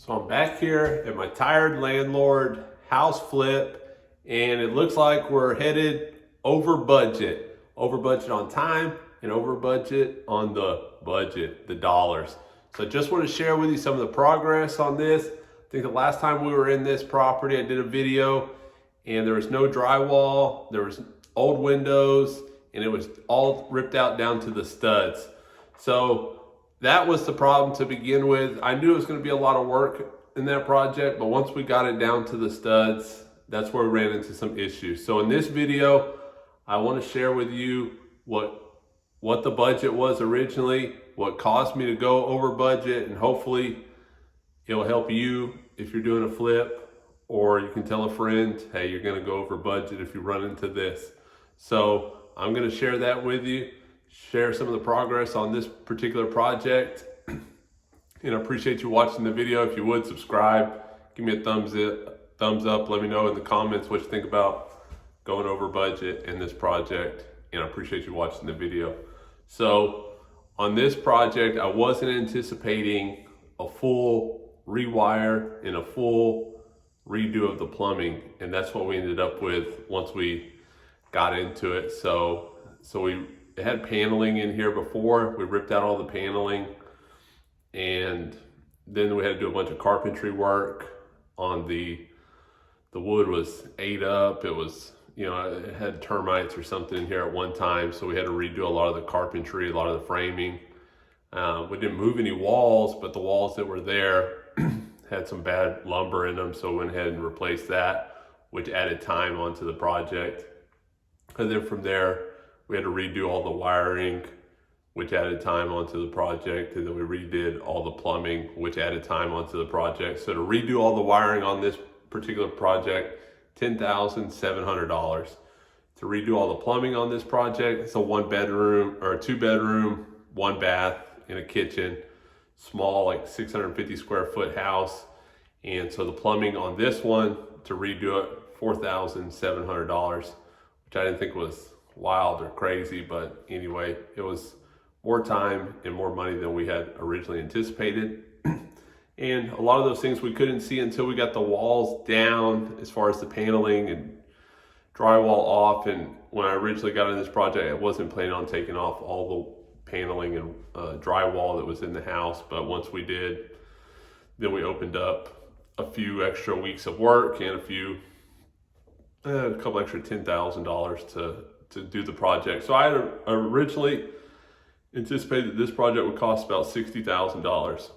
So I'm back here at my tired landlord house flip, and it looks like we're headed over budget. Over budget on time and over budget on the dollars. So I just want to share with you some of the progress on this. I think the last time we were in this property, I did a video and there was no drywall, there was old windows, and it was all ripped out down to the studs. So that was the problem to begin with. I knew it was going to be a lot of work in that project, but once we got it down to the studs, that's where we ran into some issues. So in this video, I want to share with you what the budget was originally, what caused me to go over budget, and hopefully it will help you if you're doing a flip, or you can tell a friend, hey, you're going to go over budget if you run into this. So I'm going to share that with you, share some of the progress on this particular project. And I appreciate you watching the video. If you would subscribe, give me a thumbs up, let me know in the comments what you think about going over budget in this project. And I appreciate you watching the video. So on this project, I wasn't anticipating a full rewire and a full redo of the plumbing. And that's what we ended up with once we got into it. So we had paneling in here before. We ripped out all the paneling, and then we had to do a bunch of carpentry work on the wood was ate up. It was, it had termites or something in here at one time. So we had to redo a lot of the carpentry, a lot of the framing. We didn't move any walls, but the walls that were there had some bad lumber in them. So we went ahead and replaced that, which added time onto the project. And then from there, we had to redo all the wiring, which added time onto the project. And then we redid all the plumbing, which added time onto the project. So to redo all the wiring on this particular project, $10,700. To redo all the plumbing on this project, it's a 1 bedroom or a 2 bedroom, 1 bath and a kitchen, small, like 650 square foot house. And so the plumbing on this one, to redo it, $4,700, which I didn't think was wild or crazy, but anyway, it was more time and more money than we had originally anticipated. And a lot of those things we couldn't see until we got the walls down, as far as the paneling and drywall off. And when I originally got in this project, I wasn't planning on taking off all the paneling and drywall that was in the house, but once we did, then we opened up a few extra weeks of work and a couple extra $10,000 to do the project. So I had originally anticipated this project would cost about $60,000.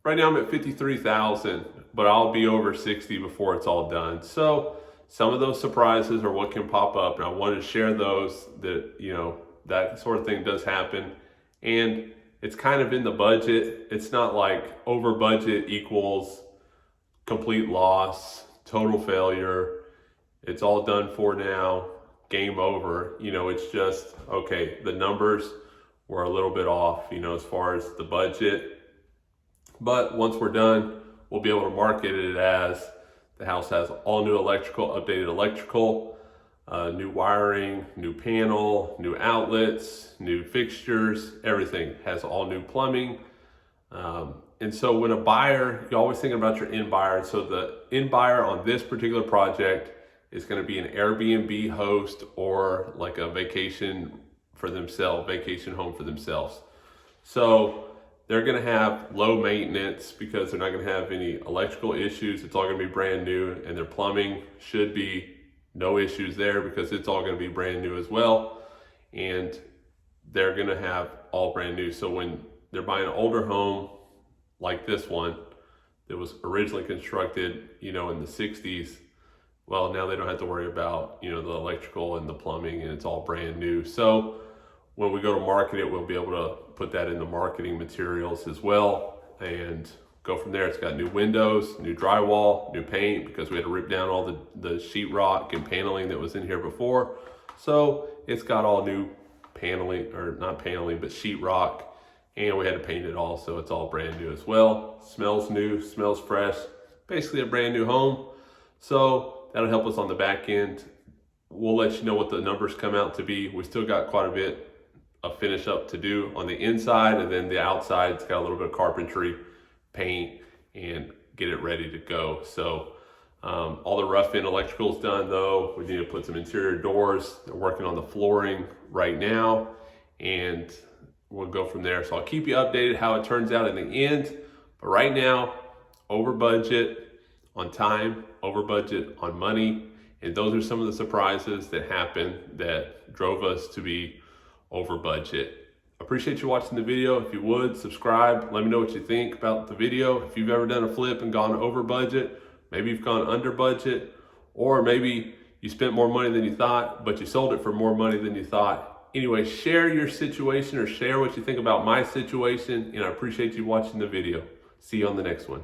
Right now I'm at $53,000, but I'll be over 60 before it's all done. So some of those surprises are what can pop up, and I wanted to share those, that that sort of thing does happen, and it's kind of in the budget. It's not like over budget equals complete loss, total failure. It's all done for now, game over. It's just, okay, the numbers were a little bit off, as far as the budget. But once we're done, we'll be able to market it as the house has all new electrical, updated electrical, new wiring, new panel, new outlets, new fixtures, everything has all new plumbing. And so when a buyer, you're always thinking about your end buyer. So the end buyer on this particular project is going to be an Airbnb host or like a vacation home for themselves. So they're going to have low maintenance because they're not going to have any electrical issues. It's all going to be brand new, and their plumbing should be no issues there because it's all going to be brand new as well. And they're going to have all brand new. So when they're buying an older home like this one that was originally constructed, in the 60s, well, now they don't have to worry about, the electrical and the plumbing, and it's all brand new. So when we go to market it, we'll be able to put that in the marketing materials as well and go from there. It's got new windows, new drywall, new paint, because we had to rip down all the sheetrock and paneling that was in here before. So it's got all new paneling, or not paneling, but sheetrock, and we had to paint it all, so it's all brand new as well. Smells new, smells fresh, basically a brand new home. So that'll help us on the back end. We'll let you know what the numbers come out to be. We still got quite a bit of finish up to do on the inside, and then the outside, it's got a little bit of carpentry, paint, and get it ready to go. So all the rough-in electrical is done though. We need to put some interior doors. They're working on the flooring right now, and we'll go from there. So I'll keep you updated how it turns out in the end. But right now, over budget on time, over budget on money. And those are some of the surprises that happened that drove us to be over budget. Appreciate you watching the video. If you would, subscribe. Let me know what you think about the video. If you've ever done a flip and gone over budget, maybe you've gone under budget, or maybe you spent more money than you thought, but you sold it for more money than you thought. Anyway, share your situation or share what you think about my situation, and I appreciate you watching the video. See you on the next one.